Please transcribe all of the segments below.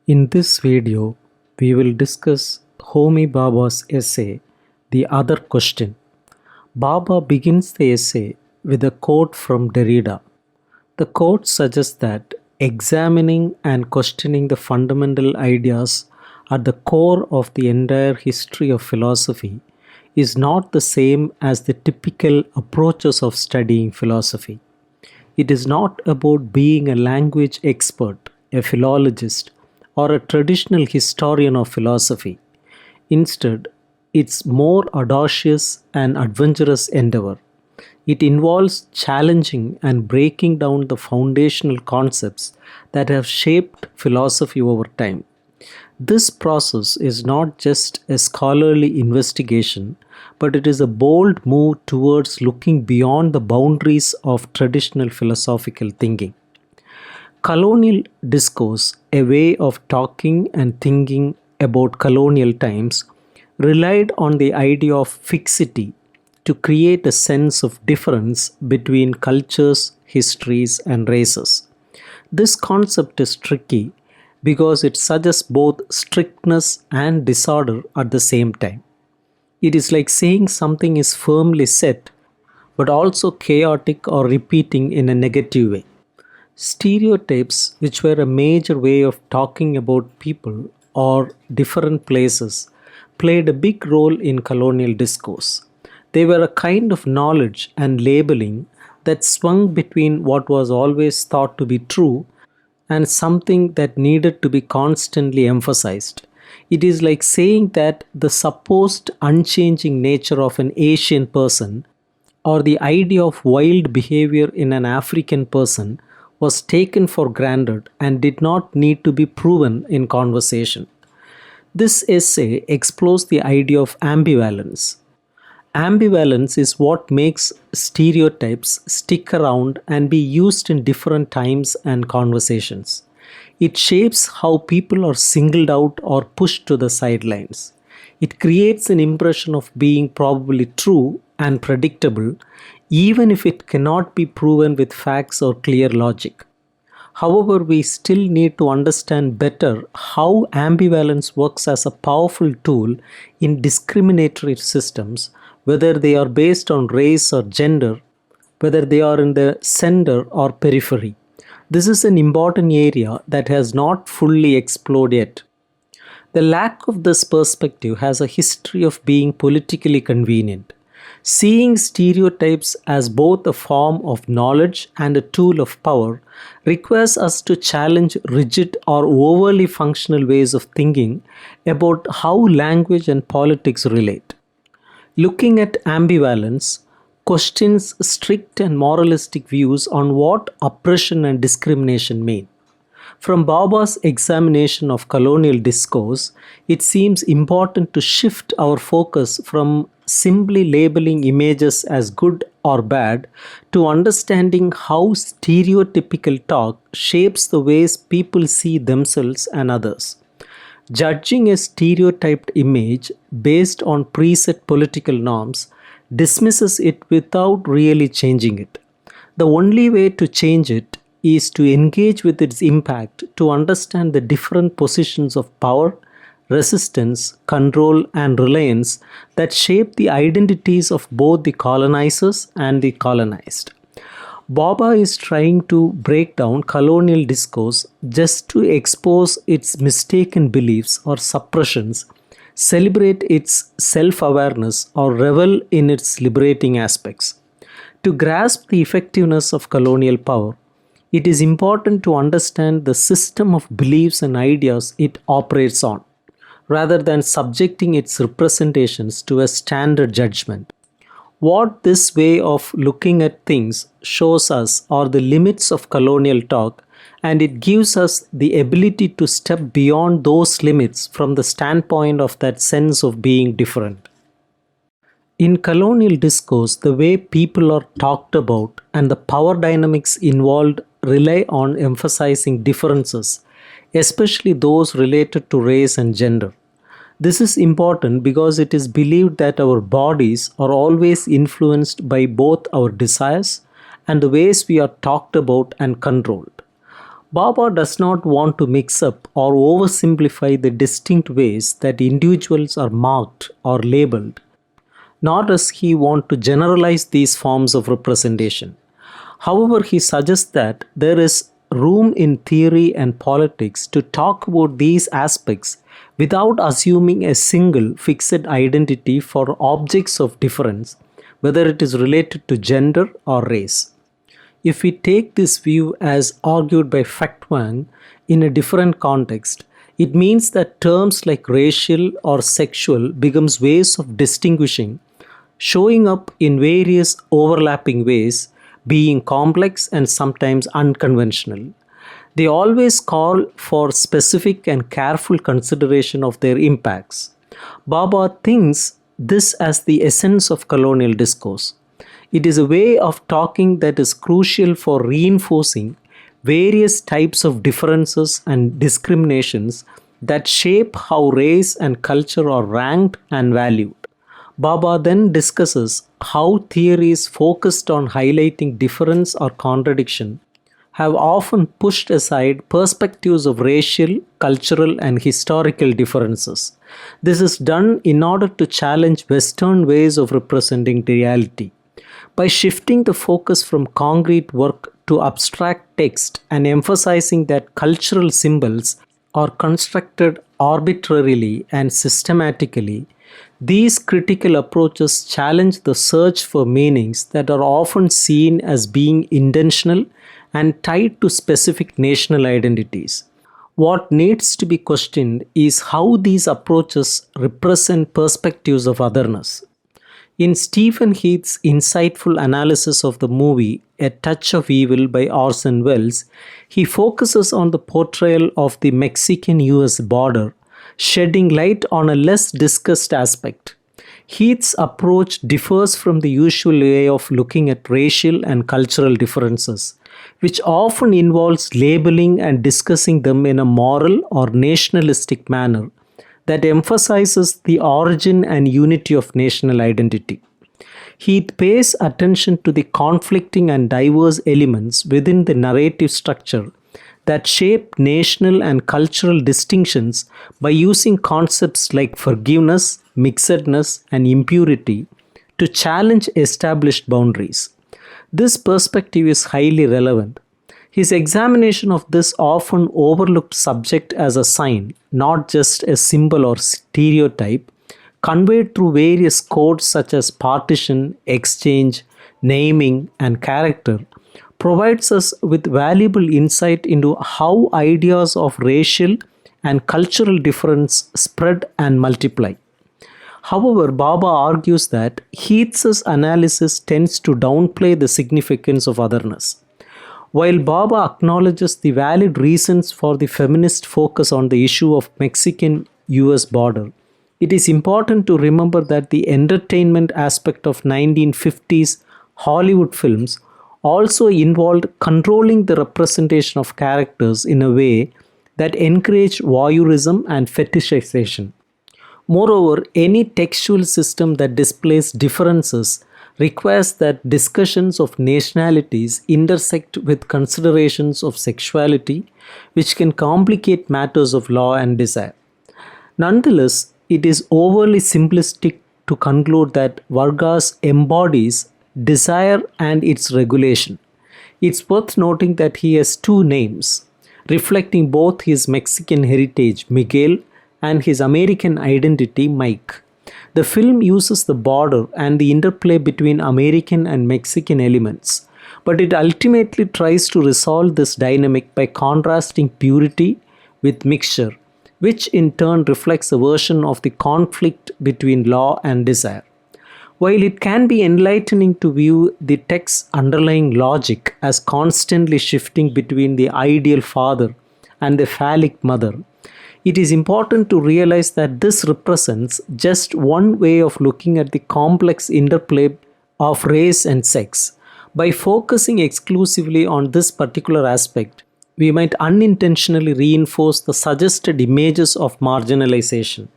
In this video, we will discuss Homi Bhabha's essay, The Other Question. Bhabha begins the essay with a quote from Derrida. The quote suggests that examining and questioning the fundamental ideas at the core of the entire history of philosophy is not the same as the typical approaches of studying philosophy. It is not about being a language expert, a philologist, or a traditional historian of philosophy. Instead, it's more audacious and adventurous endeavor. It involves challenging and breaking down the foundational concepts that have shaped philosophy over time. This process is not just a scholarly investigation, but it is a bold move towards looking beyond the boundaries of traditional philosophical thinking. Colonial discourse, a way of talking and thinking about colonial times, relied on the idea of fixity to create a sense of difference between cultures, histories, and races. This concept is tricky because it suggests both strictness and disorder at the same time. It is like saying something is firmly set but also chaotic or repeating in a negative way. Stereotypes, which were a major way of talking about people or different places, played a big role in colonial discourse. They were a kind of knowledge and labeling that swung between what was always thought to be true and something that needed to be constantly emphasized. It is like saying that the supposed unchanging nature of an Asian person or the idea of wild behavior in an African person was taken for granted and did not need to be proven in conversation. This essay explores the idea of ambivalence. Ambivalence is what makes stereotypes stick around and be used in different times and conversations. It shapes how people are singled out or pushed to the sidelines. It creates an impression of being probably true and predictable, even if it cannot be proven with facts or clear logic. However, we still need to understand better how ambivalence works as a powerful tool in discriminatory systems, whether they are based on race or gender, whether they are in the center or periphery. This is an important area that has not fully explored yet. The lack of this perspective has a history of being politically convenient. Seeing stereotypes as both a form of knowledge and a tool of power requires us to challenge rigid or overly functional ways of thinking about how language and politics relate. Looking at ambivalence questions strict and moralistic views on what oppression and discrimination mean. From Bhabha's examination of colonial discourse, it seems important to shift our focus from simply labeling images as good or bad to understanding how stereotypical talk shapes the ways people see themselves and others. Judging a stereotyped image based on preset political norms dismisses it without really changing it. The only way to change it is to engage with its impact to understand the different positions of power, resistance, control, and reliance that shape the identities of both the colonizers and the colonized. Bhabha is trying to break down colonial discourse just to expose its mistaken beliefs or suppressions, celebrate its self awareness, or revel in its liberating aspects. To grasp the effectiveness of colonial power, it is important to understand the system of beliefs and ideas it operates on, rather than subjecting its representations to a standard judgment. What this way of looking at things shows us are the limits of colonial talk, and it gives us the ability to step beyond those limits from the standpoint of that sense of being different. In colonial discourse, the way people are talked about and the power dynamics involved rely on emphasizing differences, especially those related to race and gender. This is important because it is believed that our bodies are always influenced by both our desires and the ways we are talked about and controlled. Baba does not want to mix up or oversimplify the distinct ways that individuals are marked or labeled, nor does he want to generalize these forms of representation. However, he suggests that there is room in theory and politics to talk about these aspects without assuming a single fixed identity for objects of difference, whether it is related to gender or race. If we take this view as argued by Factwang in a different context, it means that terms like racial or sexual becomes ways of distinguishing, showing up in various overlapping ways, being complex and sometimes unconventional. They always call for specific and careful consideration of their impacts. Baba thinks this as the essence of colonial discourse. It is a way of talking that is crucial for reinforcing various types of differences and discriminations that shape how race and culture are ranked and valued. Baba then discusses how theories focused on highlighting difference or contradiction have often pushed aside perspectives of racial, cultural, and historical differences. This is done in order to challenge Western ways of representing reality. By shifting the focus from concrete work to abstract text and emphasizing that cultural symbols are constructed arbitrarily and systematically, these critical approaches challenge the search for meanings that are often seen as being intentional and tied to specific national identities. What needs to be questioned is how these approaches represent perspectives of otherness. In Stephen Heath's insightful analysis of the movie A Touch of Evil by Orson Welles, he focuses on the portrayal of the Mexican US border, shedding light on a less discussed aspect. Heath's approach differs from the usual way of looking at racial and cultural differences, which often involves labeling and discussing them in a moral or nationalistic manner that emphasizes the origin and unity of national identity. Heath pays attention to the conflicting and diverse elements within the narrative structure that shape national and cultural distinctions by using concepts like forgiveness, mixedness, and impurity to challenge established boundaries. This perspective is highly relevant. His examination of this often overlooked subject as a sign, not just a symbol or stereotype, conveyed through various codes such as partition, exchange, naming, and character, provides us with valuable insight into how ideas of racial and cultural difference spread and multiply. However, Baba argues that Heath's analysis tends to downplay the significance of otherness. While Baba acknowledges the valid reasons for the feminist focus on the issue of Mexican US border, it is important to remember that the entertainment aspect of 1950s Hollywood films also involved controlling the representation of characters in a way that encouraged voyeurism and fetishization. Moreover, any textual system that displays differences requires that discussions of nationalities intersect with considerations of sexuality, which can complicate matters of law and desire. Nonetheless, it is overly simplistic to conclude that Vargas embodies desire and its regulation. It's worth noting that he has two names, reflecting both his Mexican heritage, Miguel, and his American identity, Mike. The film uses the border and the interplay between American and Mexican elements, but it ultimately tries to resolve this dynamic by contrasting purity with mixture, which in turn reflects a version of the conflict between law and desire. While it can be enlightening to view the text's underlying logic as constantly shifting between the ideal father and the phallic mother, it is important to realize that this represents just one way of looking at the complex interplay of race and sex. By focusing exclusively on this particular aspect, we might unintentionally reinforce the suggested images of marginalization.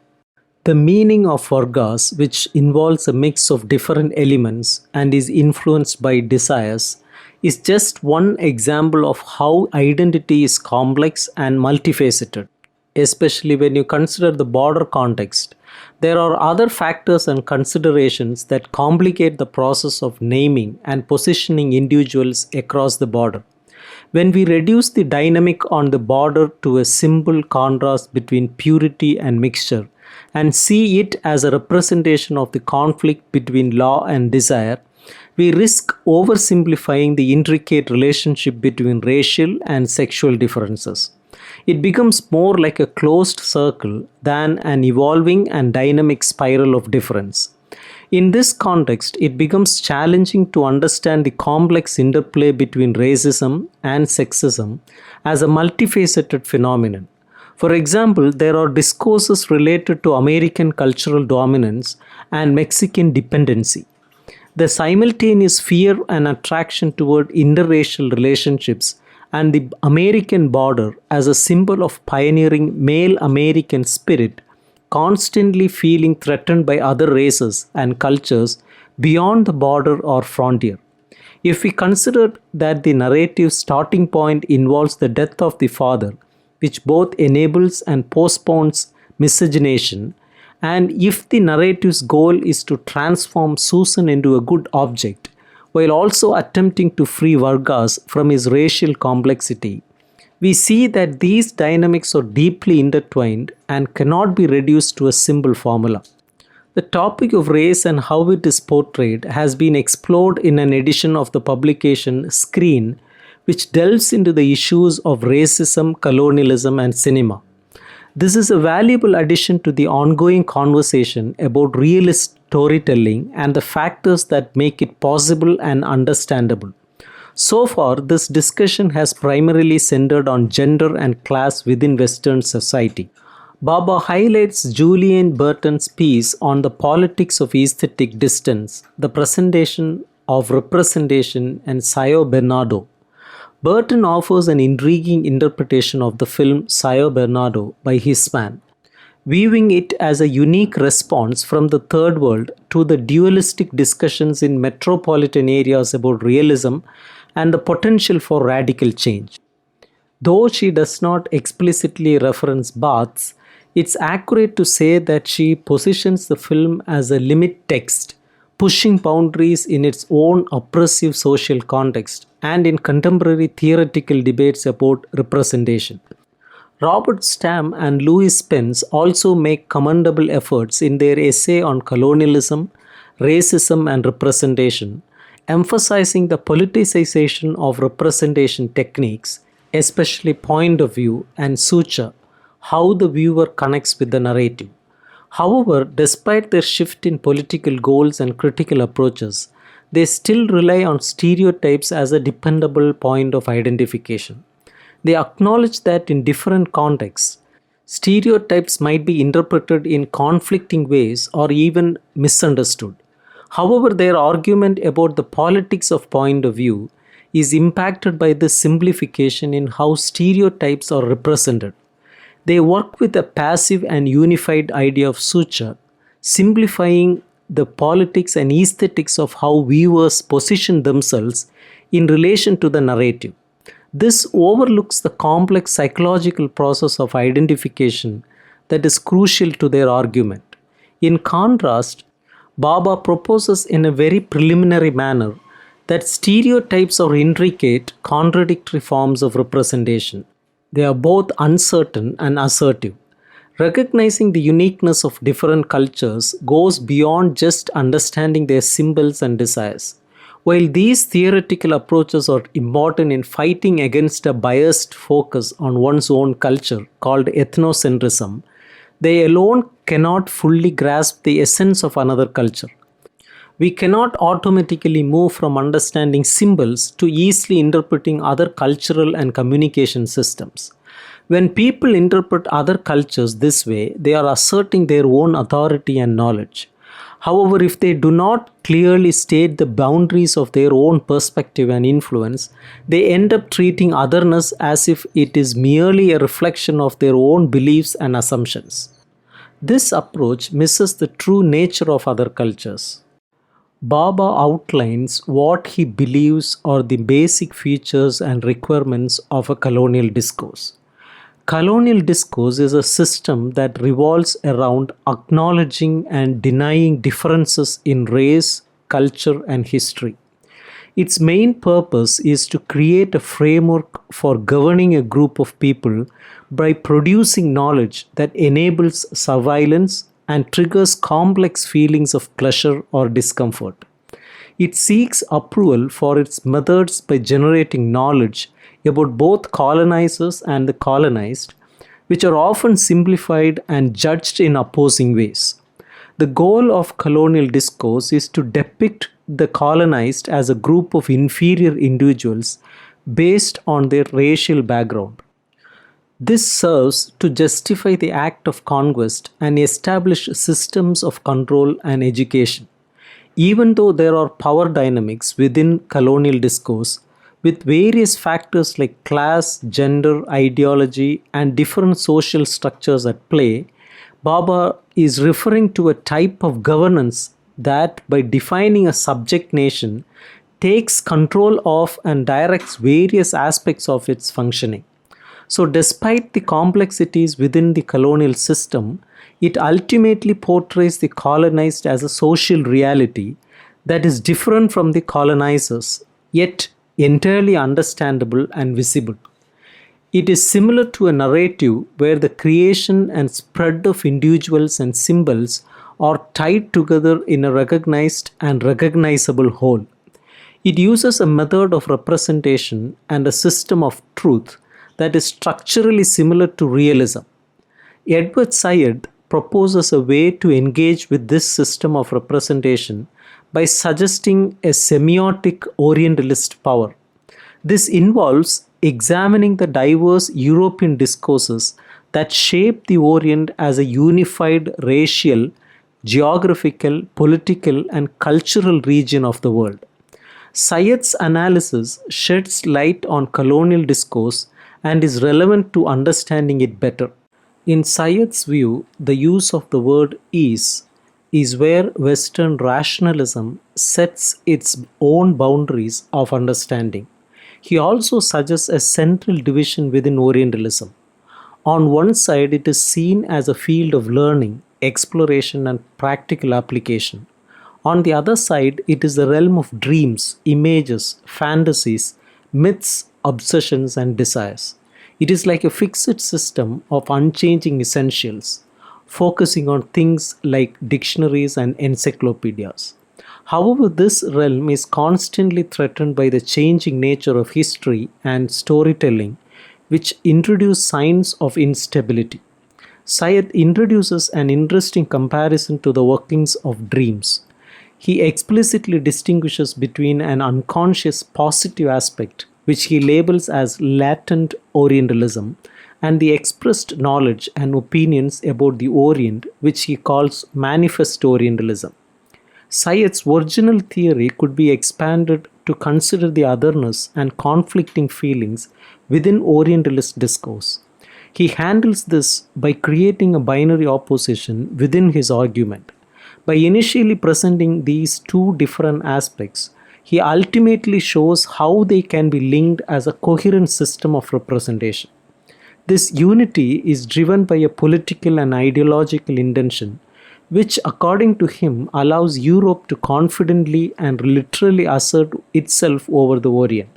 The meaning of Vargas, which involves a mix of different elements and is influenced by desires, is just one example of how identity is complex and multifaceted, especially when you consider the border context. There are other factors and considerations that complicate the process of naming and positioning individuals across the border. When we reduce the dynamic on the border to a simple contrast between purity and mixture and see it as a representation of the conflict between law and desire, we risk oversimplifying the intricate relationship between racial and sexual differences. It becomes more like a closed circle than an evolving and dynamic spiral of difference. In this context, it becomes challenging to understand the complex interplay between racism and sexism as a multifaceted phenomenon. For example, there are discourses related to American cultural dominance and Mexican dependency. The simultaneous fear and attraction toward interracial relationships and the American border as a symbol of pioneering male American spirit, constantly feeling threatened by other races and cultures beyond the border or frontier. If we consider that the narrative starting point involves the death of the father, which both enables and postpones miscegenation, and if the narrative's goal is to transform Susan into a good object, while also attempting to free Vargas from his racial complexity, we see that these dynamics are deeply intertwined and cannot be reduced to a simple formula. The topic of race and how it is portrayed has been explored in an edition of the publication Screen, which delves into the issues of racism, colonialism, and cinema. This is a valuable addition to the ongoing conversation about realist storytelling and the factors that make it possible and understandable. So far, this discussion has primarily centered on gender and class within Western society. Bhabha highlights Julian Burton's piece on the politics of aesthetic distance, the presentation of representation, and Sao Bernardo. Burton offers an intriguing interpretation of the film Sao Bernardo by Hispan, viewing it as a unique response from the Third World to the dualistic discussions in metropolitan areas about realism and the potential for radical change. Though she does not explicitly reference baths, it's accurate to say that she positions the film as a limit text, pushing boundaries in its own oppressive social context and in contemporary theoretical debates about representation. Robert Stam and Louis Spence also make commendable efforts in their essay on colonialism, racism, and representation, emphasizing the politicization of representation techniques, especially point of view and suture, how the viewer connects with the narrative. However, despite their shift in political goals and critical approaches, they still rely on stereotypes as a dependable point of identification. They acknowledge that in different contexts, stereotypes might be interpreted in conflicting ways or even misunderstood. However, their argument about the politics of point of view is impacted by this simplification in how stereotypes are represented. They work with a passive and unified idea of suture, simplifying the politics and aesthetics of how viewers position themselves in relation to the narrative. This overlooks the complex psychological process of identification that is crucial to their argument. In contrast, Bhabha proposes in a very preliminary manner that stereotypes are intricate, contradictory forms of representation. They are both uncertain and assertive. Recognizing the uniqueness of different cultures goes beyond just understanding their symbols and desires. While these theoretical approaches are important in fighting against a biased focus on one's own culture called ethnocentrism, they alone cannot fully grasp the essence of another culture. We cannot automatically move from understanding symbols to easily interpreting other cultural and communication systems. When people interpret other cultures this way, they are asserting their own authority and knowledge. However, if they do not clearly state the boundaries of their own perspective and influence, they end up treating otherness as if it is merely a reflection of their own beliefs and assumptions. This approach misses the true nature of other cultures. Bhabha outlines what he believes are the basic features and requirements of a colonial discourse. Colonial discourse is a system that revolves around acknowledging and denying differences in race, culture, and history. Its main purpose is to create a framework for governing a group of people by producing knowledge that enables surveillance and triggers complex feelings of pleasure or discomfort. It seeks approval for its methods by generating knowledge about both colonizers and the colonized, which are often simplified and judged in opposing ways. The goal of colonial discourse is to depict the colonized as a group of inferior individuals based on their racial background. This serves to justify the act of conquest and establish systems of control and education. Even though there are power dynamics within colonial discourse, with various factors like class, gender, ideology, and different social structures at play, Bhabha is referring to a type of governance that, by defining a subject nation, takes control of and directs various aspects of its functioning. So, despite the complexities within the colonial system, it ultimately portrays the colonized as a social reality that is different from the colonizers, yet entirely understandable and visible. It is similar to a narrative where the creation and spread of individuals and symbols are tied together in a recognized and recognizable whole. It uses a method of representation and a system of truth that is structurally similar to realism. Edward Said proposes a way to engage with this system of representation by suggesting a semiotic Orientalist power. This involves examining the diverse European discourses that shape the Orient as a unified racial, geographical, political, and cultural region of the world. Sayed's analysis sheds light on colonial discourse and is relevant to understanding it better. In Sayed's view, the use of the word is where Western rationalism sets its own boundaries of understanding. He also suggests a central division within Orientalism. On one side, it is seen as a field of learning, exploration, and practical application. On the other side, it is the realm of dreams, images, fantasies, myths, obsessions, and desires. It is like a fixed system of unchanging essentials, focusing on things like dictionaries and encyclopedias. However, this realm is constantly threatened by the changing nature of history and storytelling, which introduce signs of instability. Syed introduces an interesting comparison to the workings of dreams. He explicitly distinguishes between an unconscious positive aspect, which he labels as latent Orientalism, and the expressed knowledge and opinions about the Orient, which he calls manifest Orientalism. Syed's original theory could be expanded to consider the otherness and conflicting feelings within Orientalist discourse. He handles this by creating a binary opposition within his argument. By initially presenting these two different aspects, he ultimately shows how they can be linked as a coherent system of representation. This unity is driven by a political and ideological intention, which, according to him, allows Europe to confidently and literally assert itself over the Orient.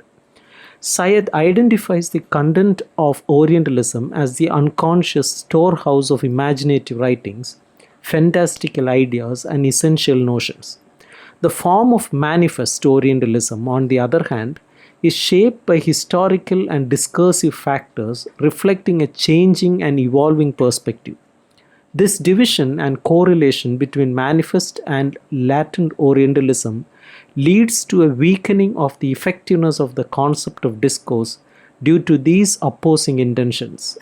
Syed identifies the content of Orientalism as the unconscious storehouse of imaginative writings, fantastical ideas, and essential notions. The form of manifest Orientalism, on the other hand, is shaped by historical and discursive factors reflecting a changing and evolving perspective. This division and correlation between manifest and latent Orientalism leads to a weakening of the effectiveness of the concept of discourse due to these opposing intentions.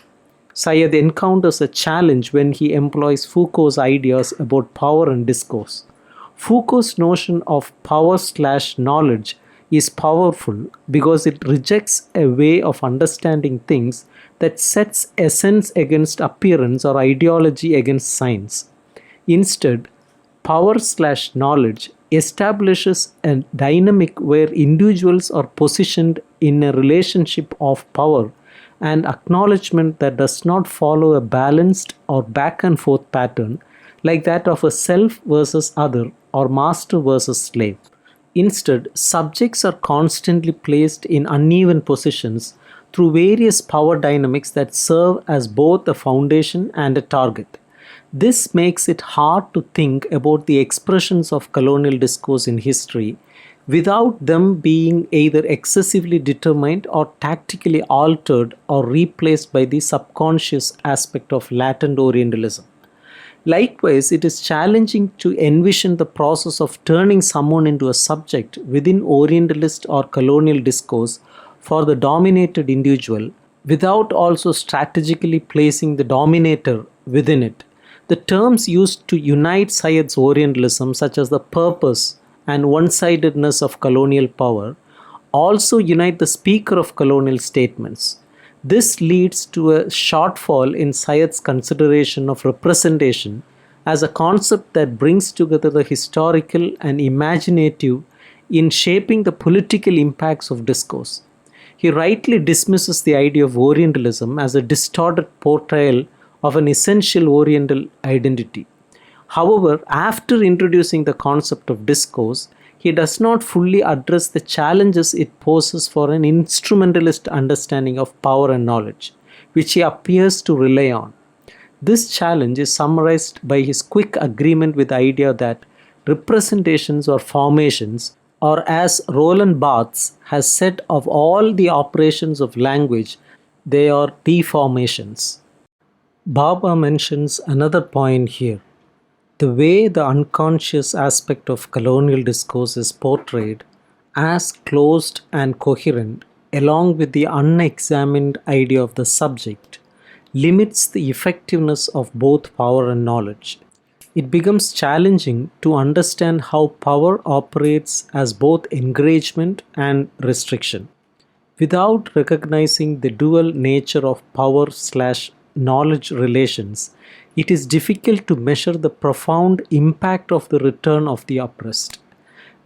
Syed encounters a challenge when he employs Foucault's ideas about power and discourse. Foucault's notion of power/knowledge is powerful because it rejects a way of understanding things that sets essence against appearance or ideology against science. Instead, power/knowledge establishes a dynamic where individuals are positioned in a relationship of power and acknowledgement that does not follow a balanced or back and forth pattern like that of a self versus other or master versus slave. Instead, subjects are constantly placed in uneven positions through various power dynamics that serve as both a foundation and a target. This makes it hard to think about the expressions of colonial discourse in history without them being either excessively determined or tactically altered or replaced by the subconscious aspect of latent Orientalism. Likewise, it is challenging to envision the process of turning someone into a subject within Orientalist or colonial discourse for the dominated individual without also strategically placing the dominator within it. The terms used to unite Syed's Orientalism, such as the purpose and one sidedness of colonial power, also unite the speaker of colonial statements. This leads to a shortfall in Syed's consideration of representation as a concept that brings together the historical and imaginative in shaping the political impacts of discourse. He rightly dismisses the idea of Orientalism as a distorted portrayal of an essential Oriental identity. However, after introducing the concept of discourse, he does not fully address the challenges it poses for an instrumentalist understanding of power and knowledge, which he appears to rely on. This challenge is summarized by his quick agreement with the idea that representations or formations, or as Roland Barthes has said of all the operations of language, they are deformations. Bhabha mentions another point here. The way the unconscious aspect of colonial discourse is portrayed as closed and coherent, along with the unexamined idea of the subject, limits the effectiveness of both power and knowledge. It becomes challenging to understand how power operates as both encouragement and restriction. Without recognizing the dual nature of power/knowledge relations, it is difficult to measure the profound impact of the return of the oppressed.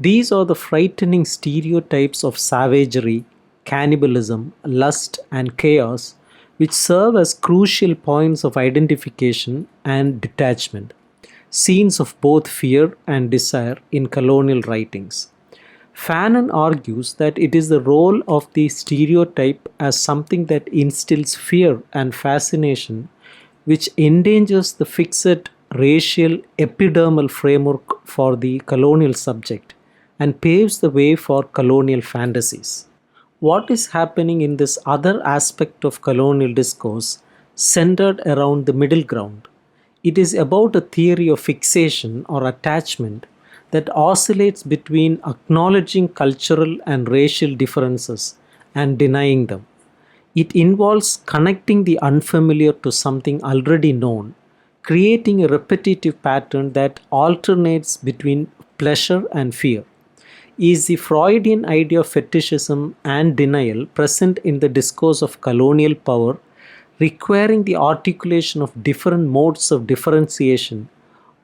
These are the frightening stereotypes of savagery, cannibalism, lust, and chaos, which serve as crucial points of identification and detachment, scenes of both fear and desire in colonial writings. Fanon argues that it is the role of the stereotype as something that instills fear and fascination, which endangers the fixed racial epidermal framework for the colonial subject and paves the way for colonial fantasies. What is happening in this other aspect of colonial discourse centered around the middle ground? It is about a theory of fixation or attachment that oscillates between acknowledging cultural and racial differences and denying them. It involves connecting the unfamiliar to something already known, creating a repetitive pattern that alternates between pleasure and fear. Is the Freudian idea of fetishism and denial present in the discourse of colonial power, requiring the articulation of different modes of differentiation,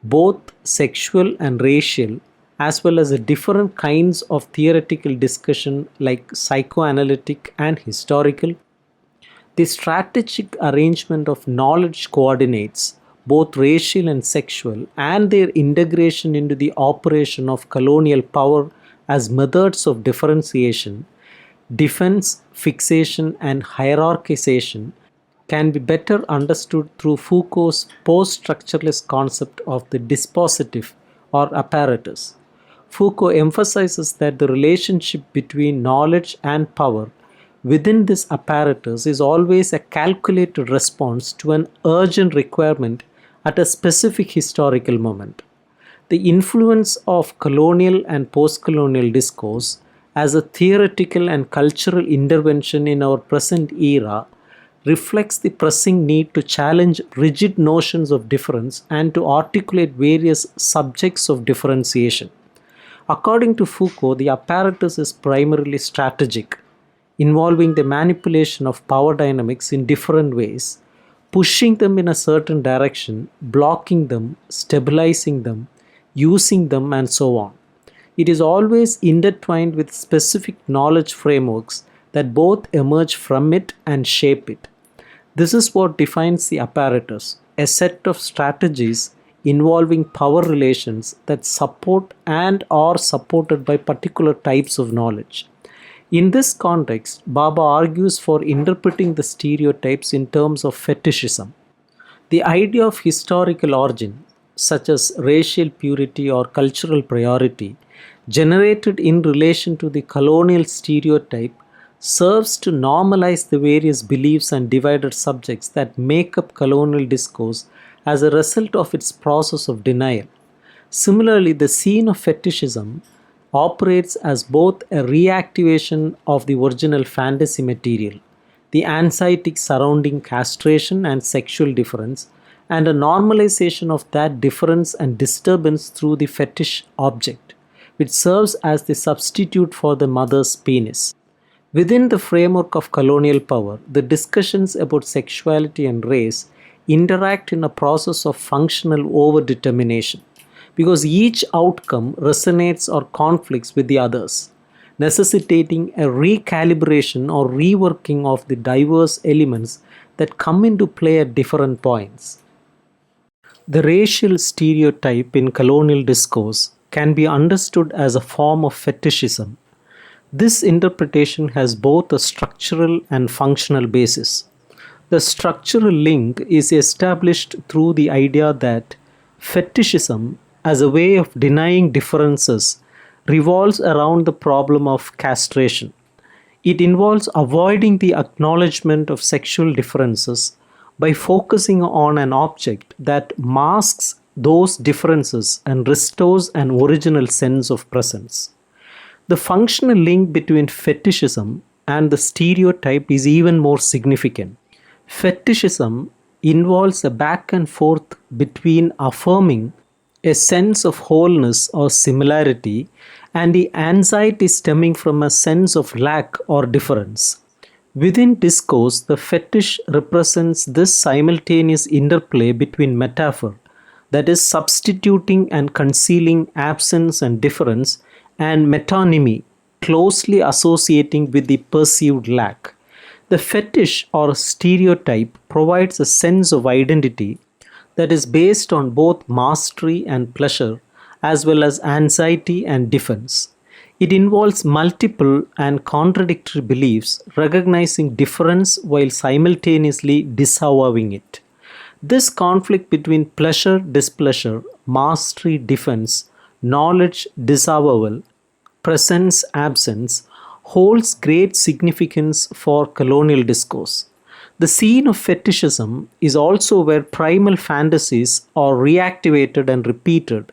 both sexual and racial, as well as the different kinds of theoretical discussion like psychoanalytic and historical? The strategic arrangement of knowledge coordinates, both racial and sexual, and their integration into the operation of colonial power as methods of differentiation, defense, fixation, and hierarchization can be better understood through Foucault's post-structuralist concept of the dispositive or apparatus. Foucault emphasizes that the relationship between knowledge and power within this apparatus is always a calculated response to an urgent requirement at a specific historical moment. The influence of colonial and post-colonial discourse as a theoretical and cultural intervention in our present era reflects the pressing need to challenge rigid notions of difference and to articulate various subjects of differentiation. According to Foucault, the apparatus is primarily strategic, involving the manipulation of power dynamics in different ways, pushing them in a certain direction, blocking them, stabilizing them, using them, and so on. It is always intertwined with specific knowledge frameworks that both emerge from it and shape it. This is what defines the apparatus, a set of strategies involving power relations that support and are supported by particular types of knowledge. In this context, Bhabha argues for interpreting the stereotypes in terms of fetishism. The idea of historical origin, such as racial purity or cultural priority, generated in relation to the colonial stereotype, serves to normalize the various beliefs and divided subjects that make up colonial discourse as a result of its process of denial. Similarly, the scene of fetishism operates as both a reactivation of the original fantasy material, the anxiety surrounding castration and sexual difference, and a normalization of that difference and disturbance through the fetish object, which serves as the substitute for the mother's penis. Within the framework of colonial power, the discussions about sexuality and race interact in a process of functional overdetermination because each outcome resonates or conflicts with the others, necessitating a recalibration or reworking of the diverse elements that come into play at different points. The racial stereotype in colonial discourse can be understood as a form of fetishism. This interpretation has both a structural and functional basis. The structural link is established through the idea that fetishism, as a way of denying differences, revolves around the problem of castration. It involves avoiding the acknowledgement of sexual differences by focusing on an object that masks those differences and restores an original sense of presence. The functional link between fetishism and the stereotype is even more significant. Fetishism involves a back and forth between affirming a sense of wholeness or similarity and the anxiety stemming from a sense of lack or difference. Within discourse, the fetish represents this simultaneous interplay between metaphor, that is, substituting and concealing absence and difference, and metonymy, closely associating with the perceived lack. The fetish or stereotype provides a sense of identity that is based on both mastery and pleasure, as well as anxiety and defense. It involves multiple and contradictory beliefs, recognizing difference while simultaneously disavowing it. This conflict between pleasure, displeasure, mastery, defense, knowledge, disavowal, presence, absence, holds great significance for colonial discourse. The scene of fetishism is also where primal fantasies are reactivated and repeated.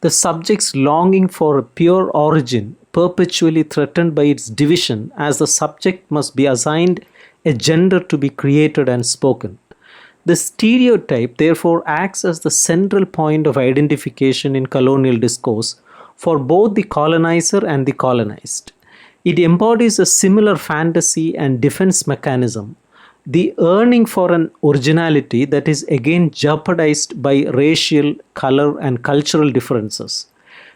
The subject's longing for a pure origin, perpetually threatened by its division, as the subject must be assigned a gender to be created and spoken. The stereotype therefore acts as the central point of identification in colonial discourse for both the colonizer and the colonized. It embodies a similar fantasy and defense mechanism, the yearning for an originality that is again jeopardized by racial, color, and cultural differences.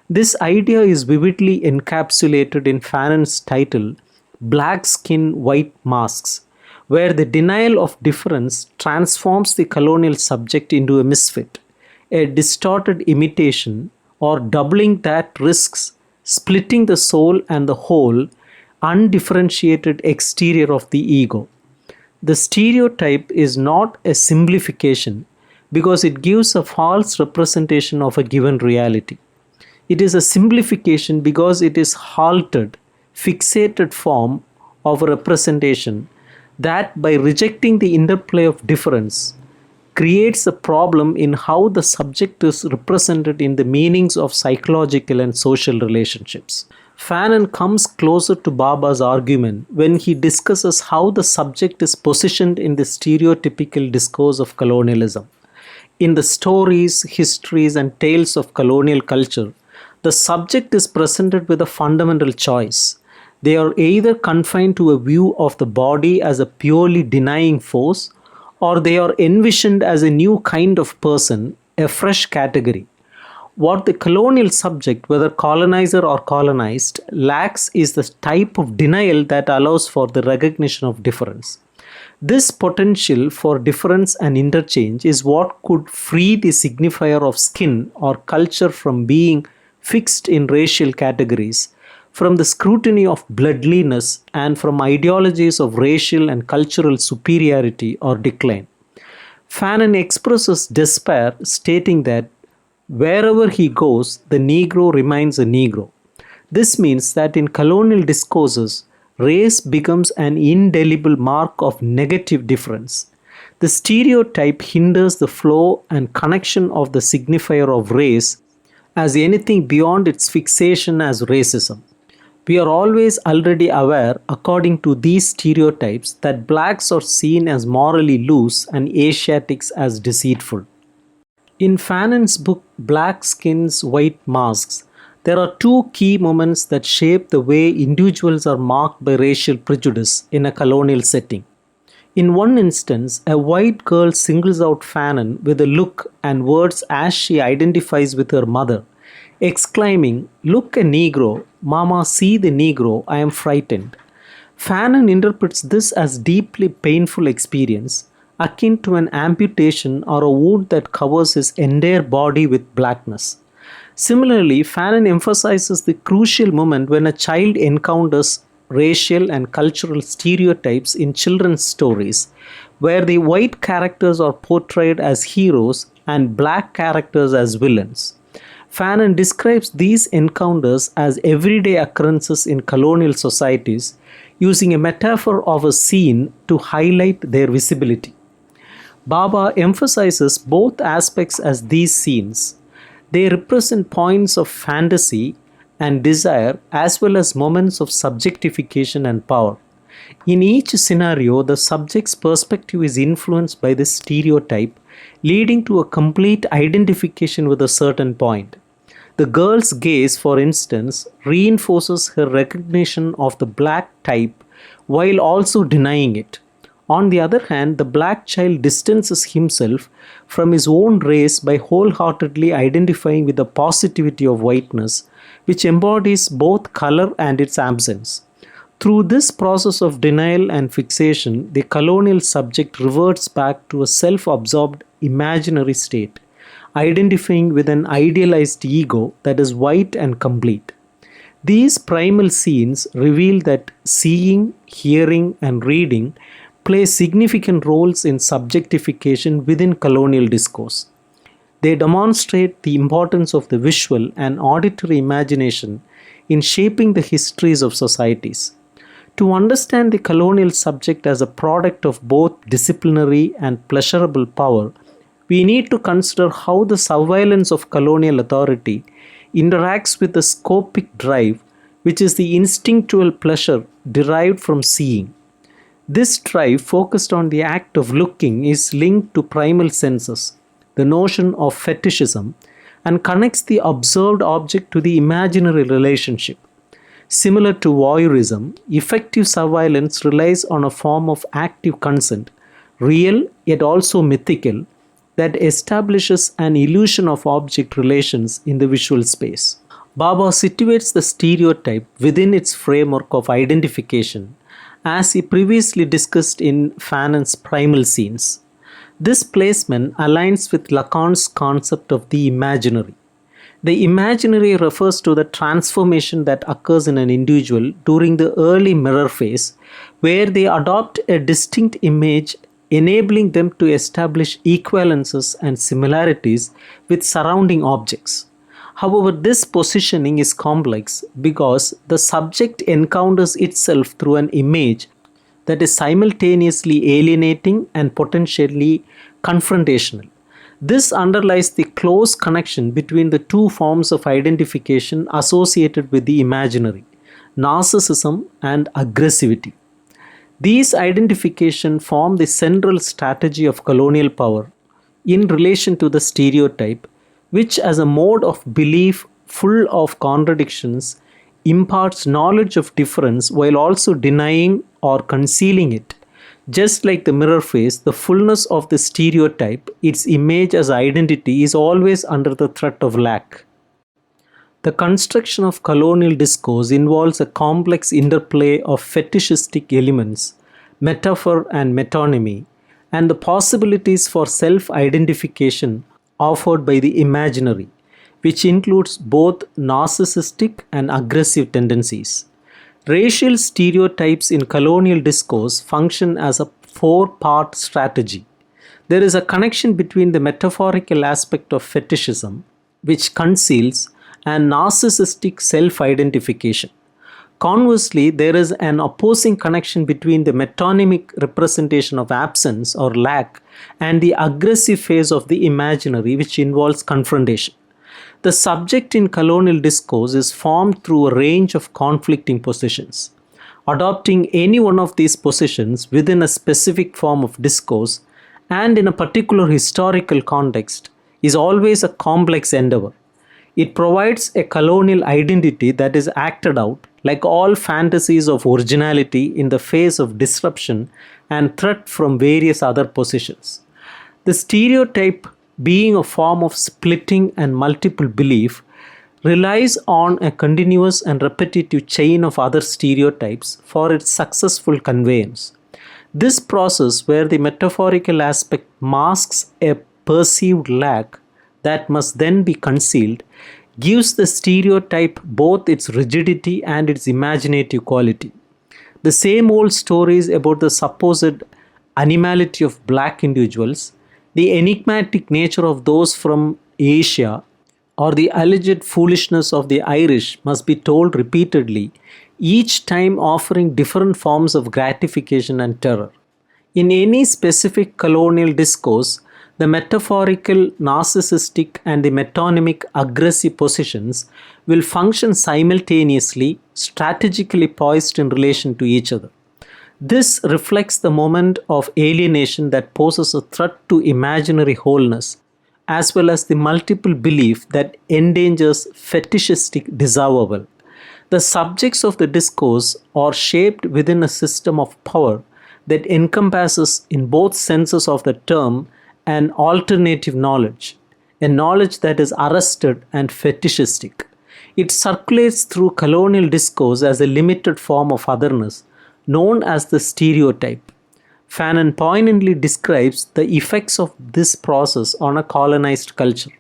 This idea is vividly encapsulated in Fanon's title, Black Skin, White Masks, where the denial of difference transforms the colonial subject into a misfit, a distorted imitation, or doubling that risks splitting the soul and the whole, undifferentiated exterior of the ego. The stereotype is not a simplification because it gives a false representation of a given reality. It is a simplification because it is halted, fixated form of a representation that, by rejecting the interplay of difference, creates a problem in how the subject is represented in the meanings of psychological and social relationships. Fanon comes closer to Bhabha's argument when he discusses how the subject is positioned in the stereotypical discourse of colonialism. In the stories, histories, and tales of colonial culture, the subject is presented with a fundamental choice. They are either confined to a view of the body as a purely denying force, or they are envisioned as a new kind of person, a fresh category. What the colonial subject, whether colonizer or colonized, lacks is the type of denial that allows for the recognition of difference. This potential for difference and interchange is what could free the signifier of skin or culture from being fixed in racial categories, from the scrutiny of bloodliness, and from ideologies of racial and cultural superiority or decline. Fanon expresses despair, stating that wherever he goes, the Negro remains a Negro. This means that in colonial discourses, race becomes an indelible mark of negative difference. The stereotype hinders the flow and connection of the signifier of race as anything beyond its fixation as racism. We are always already aware, according to these stereotypes, that blacks are seen as morally loose and Asiatics as deceitful. In Fanon's book Black Skins, White Masks, there are two key moments that shape the way individuals are marked by racial prejudice in a colonial setting. In one instance, a white girl singles out Fanon with a look and words as she identifies with her mother, exclaiming, "Look, a Negro, Mama, see the Negro, I am frightened." Fanon interprets this as deeply painful experience, akin to an amputation or a wound that covers his entire body with blackness. Similarly, Fanon emphasizes the crucial moment when a child encounters racial and cultural stereotypes in children's stories, where the white characters are portrayed as heroes and black characters as villains. Fanon describes these encounters as everyday occurrences in colonial societies, using a metaphor of a scene to highlight their visibility. Bhabha emphasizes both aspects as these scenes. They represent points of fantasy and desire as well as moments of subjectification and power. In each scenario, the subject's perspective is influenced by this stereotype, leading to a complete identification with a certain point. The girl's gaze, for instance, reinforces her recognition of the black type while also denying it. On the other hand, the black child distances himself from his own race by wholeheartedly identifying with the positivity of whiteness, which embodies both color and its absence. Through this process of denial and fixation, the colonial subject reverts back to a self-absorbed imaginary state, identifying with an idealized ego that is white and complete. These primal scenes reveal that seeing, hearing, and reading play significant roles in subjectification within colonial discourse. They demonstrate the importance of the visual and auditory imagination in shaping the histories of societies. To understand the colonial subject as a product of both disciplinary and pleasurable power, we need to consider how the surveillance of colonial authority interacts with the scopic drive, which is the instinctual pleasure derived from seeing. This drive, focused on the act of looking, is linked to primal senses, the notion of fetishism, and connects the observed object to the imaginary relationship. Similar to voyeurism, effective surveillance relies on a form of active consent, real yet also mythical, that establishes an illusion of object relations in the visual space. Bhabha situates the stereotype within its framework of identification, as he previously discussed in Fanon's primal scenes. This placement aligns with Lacan's concept of the imaginary. The imaginary refers to the transformation that occurs in an individual during the early mirror phase, where they adopt a distinct image, enabling them to establish equivalences and similarities with surrounding objects. However, this positioning is complex because the subject encounters itself through an image that is simultaneously alienating and potentially confrontational. This underlies the close connection between the two forms of identification associated with the imaginary: narcissism and aggressivity. These identifications form the central strategy of colonial power in relation to the stereotype, which, as a mode of belief full of contradictions, imparts knowledge of difference while also denying or concealing it. Just like the mirror face, the fullness of the stereotype, its image as identity, is always under the threat of lack. The construction of colonial discourse involves a complex interplay of fetishistic elements, metaphor and metonymy, and the possibilities for self identification offered by the imaginary, which includes both narcissistic and aggressive tendencies. Racial stereotypes in colonial discourse function as a four-part strategy. There is a connection between the metaphorical aspect of fetishism, which conceals, and narcissistic self identification. Conversely, there is an opposing connection between the metonymic representation of absence or lack and the aggressive phase of the imaginary, which involves confrontation. The subject in colonial discourse is formed through a range of conflicting positions. Adopting any one of these positions within a specific form of discourse and in a particular historical context is always a complex endeavor. It provides a colonial identity that is acted out, like all fantasies of originality, in the face of disruption and threat from various other positions. The stereotype, being a form of splitting and multiple belief, relies on a continuous and repetitive chain of other stereotypes for its successful conveyance. This process, where the metaphorical aspect masks a perceived lack that must then be concealed, gives the stereotype both its rigidity and its imaginative quality. The same old stories about the supposed animality of black individuals, the enigmatic nature of those from Asia, or the alleged foolishness of the Irish must be told repeatedly, each time offering different forms of gratification and terror. In any specific colonial discourse, the metaphorical, narcissistic, and the metonymic aggressive positions will function simultaneously, strategically poised in relation to each other. This reflects the moment of alienation that poses a threat to imaginary wholeness, as well as the multiple belief that endangers fetishistic disavowal. The subjects of the discourse are shaped within a system of power that encompasses, in both senses of the term, an alternative knowledge, a knowledge that is arrested and fetishistic. It circulates through colonial discourse as a limited form of otherness, known as the stereotype. Fanon poignantly describes the effects of this process on a colonized culture.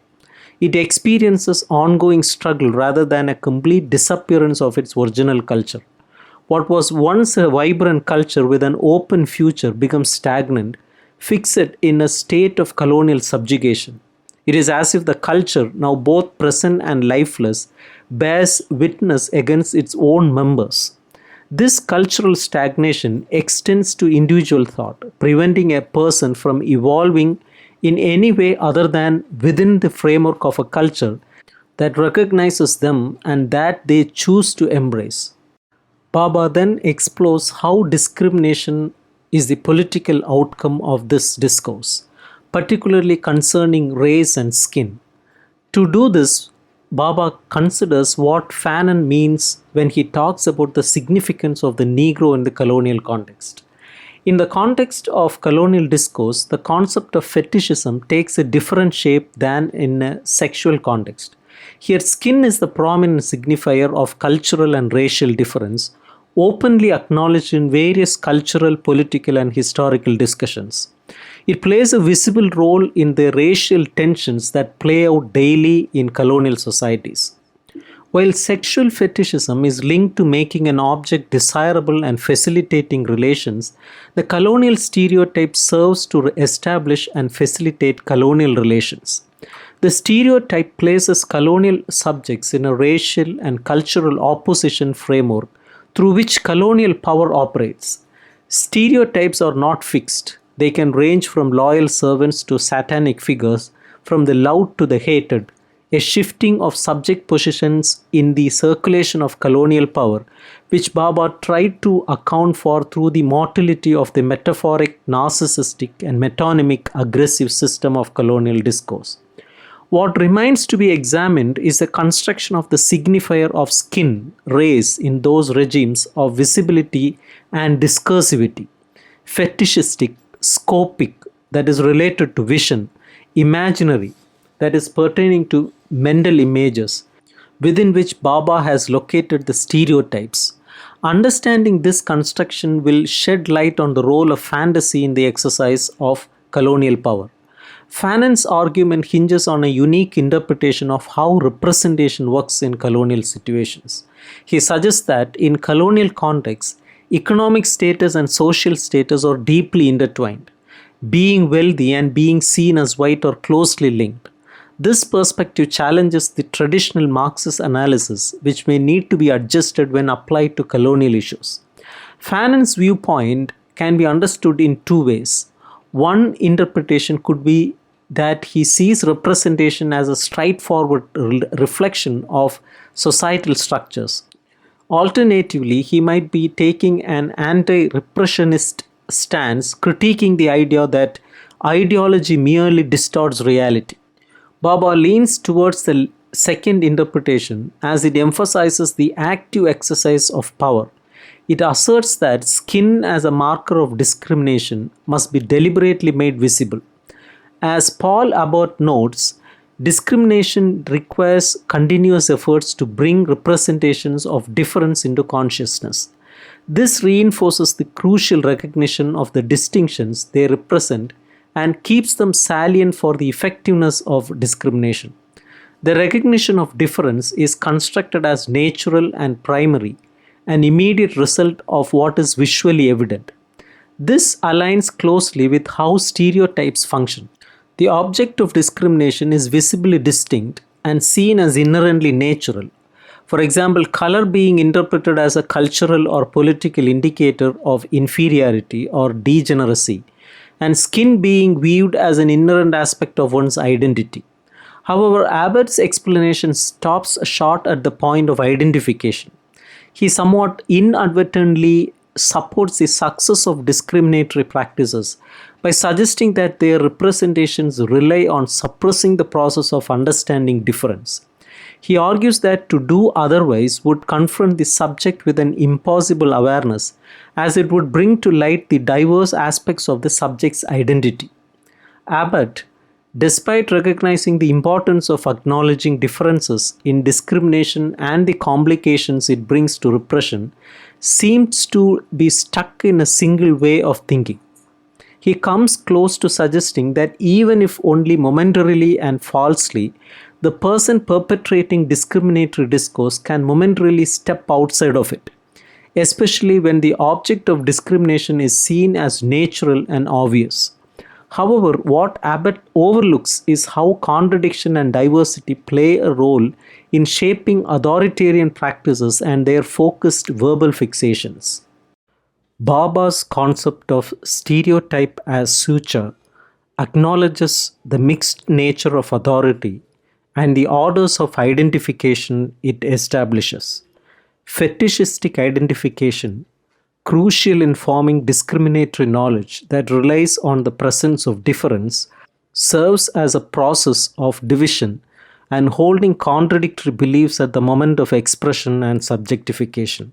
It experiences ongoing struggle rather than a complete disappearance of its original culture. What was once a vibrant culture with an open future becomes stagnant, fixed in a state of colonial subjugation. It is as if the culture, now both present and lifeless, bears witness against its own members. This cultural stagnation extends to individual thought, preventing a person from evolving in any way other than within the framework of a culture that recognizes them and that they choose to embrace. Bhabha then explores how discrimination is the political outcome of this discourse, particularly concerning race and skin. To do this, Bhabha considers what Fanon means when he talks about the significance of the Negro in the colonial context. In the context of colonial discourse, the concept of fetishism takes a different shape than in a sexual context. Here, skin is the prominent signifier of cultural and racial difference, openly acknowledged in various cultural, political, and historical discussions. It plays a visible role in the racial tensions that play out daily in colonial societies. While sexual fetishism is linked to making an object desirable and facilitating relations, the colonial stereotype serves to establish and facilitate colonial relations. The stereotype places colonial subjects in a racial and cultural opposition framework through which colonial power operates. Stereotypes are not fixed. They can range from loyal servants to satanic figures, from the loved to the hated, a shifting of subject positions in the circulation of colonial power, which Bhabha tried to account for through the motility of the metaphoric, narcissistic, and metonymic aggressive system of colonial discourse. What remains to be examined is the construction of the signifier of skin, race in those regimes of visibility and discursivity, fetishistic, scopic, that is related to vision, imaginary, that is pertaining to mental images, within which Bhabha has located the stereotypes. Understanding this construction will shed light on the role of fantasy in the exercise of colonial power. Fanon's argument hinges on a unique interpretation of how representation works in colonial situations. He suggests that in colonial contexts, economic status and social status are deeply intertwined. Being wealthy and being seen as white are closely linked. This perspective challenges the traditional Marxist analysis, which may need to be adjusted when applied to colonial issues. Fanon's viewpoint can be understood in two ways. One interpretation could be that he sees representation as a straightforward reflection of societal structures. Alternatively, he might be taking an anti repressionist stance, critiquing the idea that ideology merely distorts reality. Bhabha leans towards the second interpretation as it emphasizes the active exercise of power. It asserts that skin as a marker of discrimination must be deliberately made visible. As Paul Abbott notes, discrimination requires continuous efforts to bring representations of difference into consciousness. This reinforces the crucial recognition of the distinctions they represent and keeps them salient for the effectiveness of discrimination. The recognition of difference is constructed as natural and primary, an immediate result of what is visually evident. This aligns closely with how stereotypes function. The object of discrimination is visibly distinct and seen as inherently natural. For example, color being interpreted as a cultural or political indicator of inferiority or degeneracy, and skin being viewed as an inherent aspect of one's identity. However, Abbott's explanation stops short at the point of identification. He somewhat inadvertently supports the success of discriminatory practices by suggesting that their representations rely on suppressing the process of understanding difference. He argues that to do otherwise would confront the subject with an impossible awareness, as it would bring to light the diverse aspects of the subject's identity. Abbott, despite recognizing the importance of acknowledging differences in discrimination and the complications it brings to repression, seems to be stuck in a single way of thinking. He comes close to suggesting that even if only momentarily and falsely, the person perpetrating discriminatory discourse can momentarily step outside of it, especially when the object of discrimination is seen as natural and obvious. However, what Abbott overlooks is how contradiction and diversity play a role in shaping authoritarian practices and their focused verbal fixations. Bhabha's concept of stereotype as suture acknowledges the mixed nature of authority and the orders of identification it establishes. Fetishistic identification, crucial in forming discriminatory knowledge that relies on the presence of difference, serves as a process of division and holding contradictory beliefs at the moment of expression and subjectification.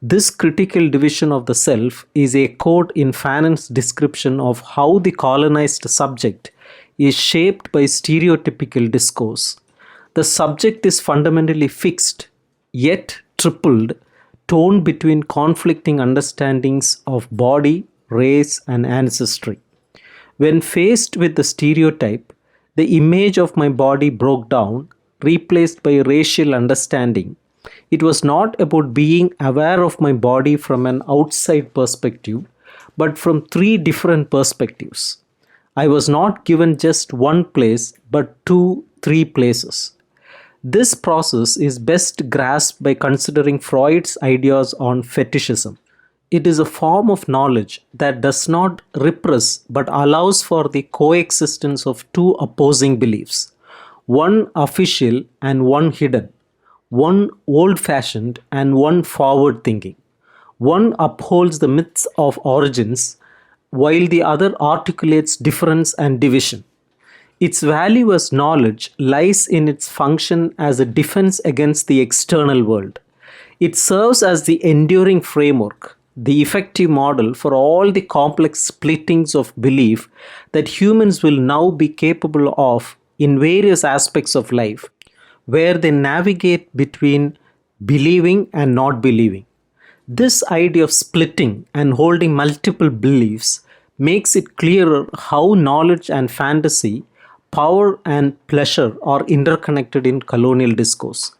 This critical division of the self is echoed in Fanon's description of how the colonized subject is shaped by stereotypical discourse. The subject is fundamentally fixed, yet tripled, torn between conflicting understandings of body, race, and ancestry. When faced with the stereotype, the image of my body broke down, replaced by racial understanding. It was not about being aware of my body from an outside perspective, but from three different perspectives. I was not given just one place, but two, three places. This process is best grasped by considering Freud's ideas on fetishism. It is a form of knowledge that does not repress but allows for the coexistence of two opposing beliefs, one official and one hidden, one old-fashioned and one forward-thinking. One upholds the myths of origins, while the other articulates difference and division. Its value as knowledge lies in its function as a defense against the external world. It serves as the enduring framework, the effective model for all the complex splittings of belief that humans will now be capable of in various aspects of life. where they navigate between believing and not believing. This idea of splitting and holding multiple beliefs makes it clearer how knowledge and fantasy, power and pleasure are interconnected in colonial discourse.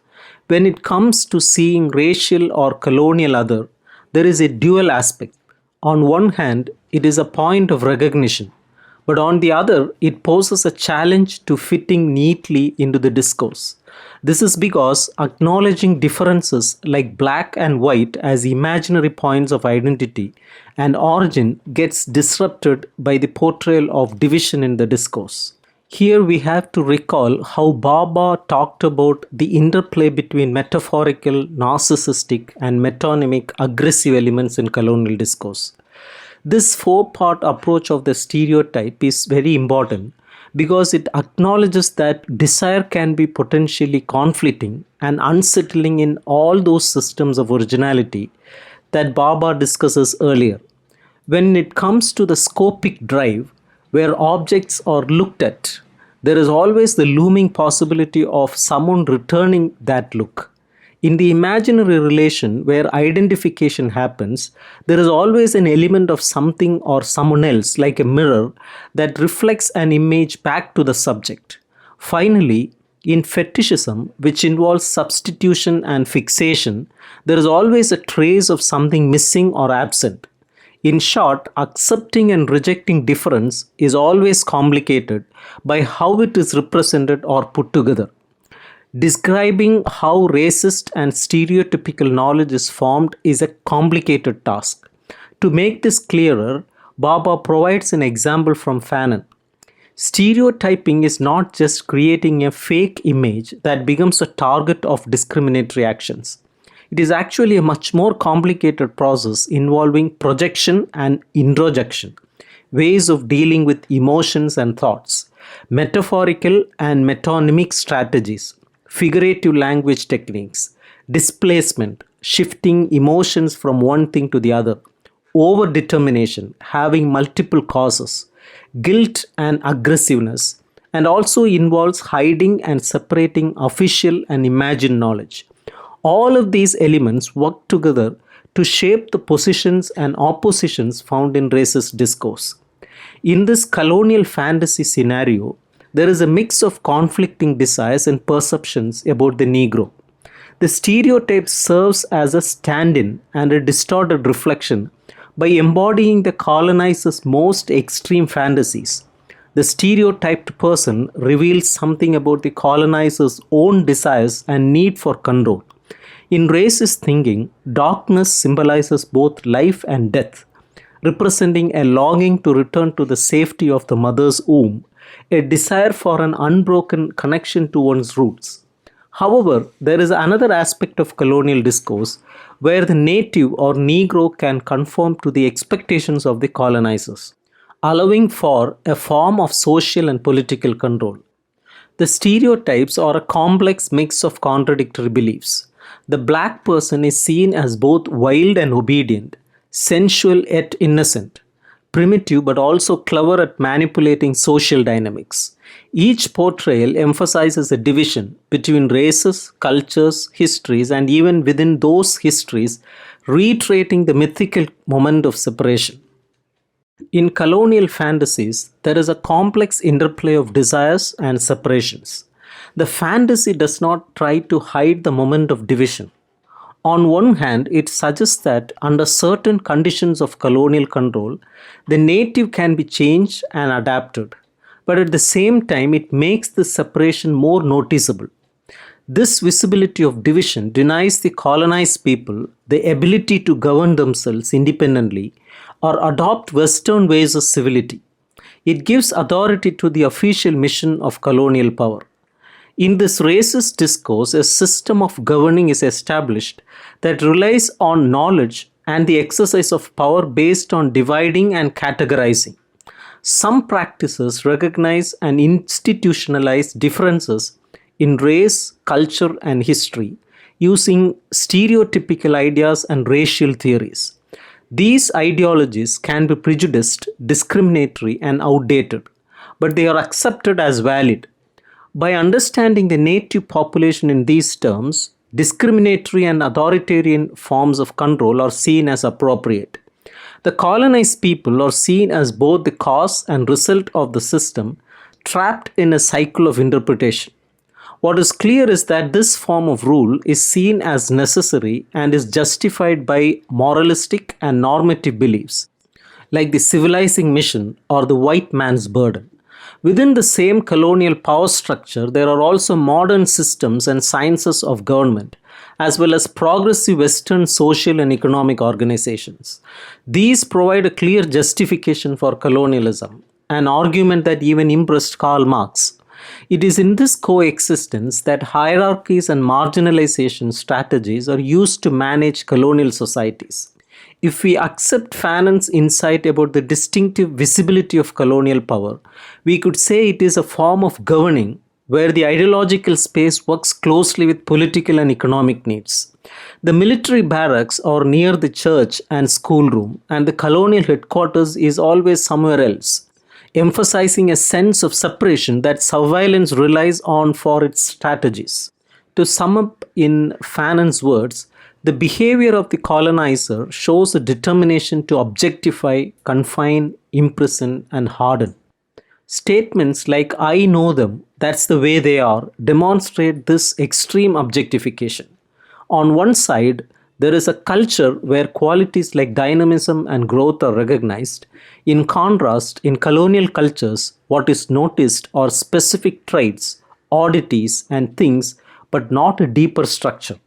When it comes to seeing racial or colonial other, there is a dual aspect. On one hand, it is a point of recognition, but on the other, it poses a challenge to fitting neatly into the discourse. This is because acknowledging differences like black and white as imaginary points of identity and origin gets disrupted by the portrayal of division in the discourse. Here we have to recall how Bhabha talked about the interplay between metaphorical, narcissistic, and metonymic aggressive elements in colonial discourse. This four-part approach of the stereotype is very important because it acknowledges that desire can be potentially conflicting and unsettling in all those systems of originality that Bhabha discusses earlier. When it comes to the scopic drive, where objects are looked at, there is always the looming possibility of someone returning that look. In the imaginary relation where identification happens, there is always an element of something or someone else, like a mirror, that reflects an image back to the subject. Finally, in fetishism, which involves substitution and fixation, there is always a trace of something missing or absent. In short, accepting and rejecting difference is always complicated by how it is represented or put together. Describing how racist and stereotypical knowledge is formed is a complicated task. To make this clearer, Bhabha provides an example from Fanon. Stereotyping is not just creating a fake image that becomes a target of discriminatory actions. It is actually a much more complicated process involving projection and introjection, ways of dealing with emotions and thoughts, metaphorical and metonymic strategies, figurative language techniques, displacement, shifting emotions from one thing to the other, overdetermination, having multiple causes, guilt and aggressiveness, and also involves hiding and separating official and imagined knowledge. All of these elements work together to shape the positions and oppositions found in racist discourse. In this colonial fantasy scenario, there is a mix of conflicting desires and perceptions about the Negro. The stereotype serves as a stand-in and a distorted reflection by embodying the colonizer's most extreme fantasies. The stereotyped person reveals something about the colonizer's own desires and need for control. In racist thinking, darkness symbolizes both life and death, representing a longing to return to the safety of the mother's womb, a desire for an unbroken connection to one's roots. However, there is another aspect of colonial discourse where the native or Negro can conform to the expectations of the colonizers, allowing for a form of social and political control. The stereotypes are a complex mix of contradictory beliefs. The black person is seen as both wild and obedient, sensual yet innocent, primitive but also clever at manipulating social dynamics. Each portrayal emphasizes a division between races, cultures, histories, and even within those histories, reiterating the mythical moment of separation. In colonial fantasies, there is a complex interplay of desires and separations. The fantasy does not try to hide the moment of division. On one hand, it suggests that under certain conditions of colonial control, the native can be changed and adapted, but at the same time, it makes the separation more noticeable. This visibility of division denies the colonized people the ability to govern themselves independently or adopt Western ways of civility. It gives authority to the official mission of colonial power. In this racist discourse, a system of governing is established that relies on knowledge and the exercise of power based on dividing and categorizing. Some practices recognize and institutionalize differences in race, culture, and history using stereotypical ideas and racial theories. These ideologies can be prejudiced, discriminatory, and outdated, but they are accepted as valid. By understanding the native population in these terms, discriminatory and authoritarian forms of control are seen as appropriate. The colonized people are seen as both the cause and result of the system, trapped in a cycle of interpretation. What is clear is that this form of rule is seen as necessary and is justified by moralistic and normative beliefs, like the civilizing mission or the white man's burden. Within the same colonial power structure, there are also modern systems and sciences of government, as well as progressive Western social and economic organizations. These provide a clear justification for colonialism, an argument that even impressed Karl Marx. It is in this coexistence that hierarchies and marginalization strategies are used to manage colonial societies. If we accept Fanon's insight about the distinctive visibility of colonial power, we could say it is a form of governing where the ideological space works closely with political and economic needs. The military barracks are near the church and schoolroom, and the colonial headquarters is always somewhere else, emphasizing a sense of separation that surveillance relies on for its strategies. To sum up in Fanon's words, the behavior of the colonizer shows a determination to objectify, confine, imprison, and harden. Statements like "I know them, that's the way they are" demonstrate this extreme objectification. On one side, there is a culture where qualities like dynamism and growth are recognized. In contrast, in colonial cultures, what is noticed are specific traits, oddities, and things, but not a deeper structure.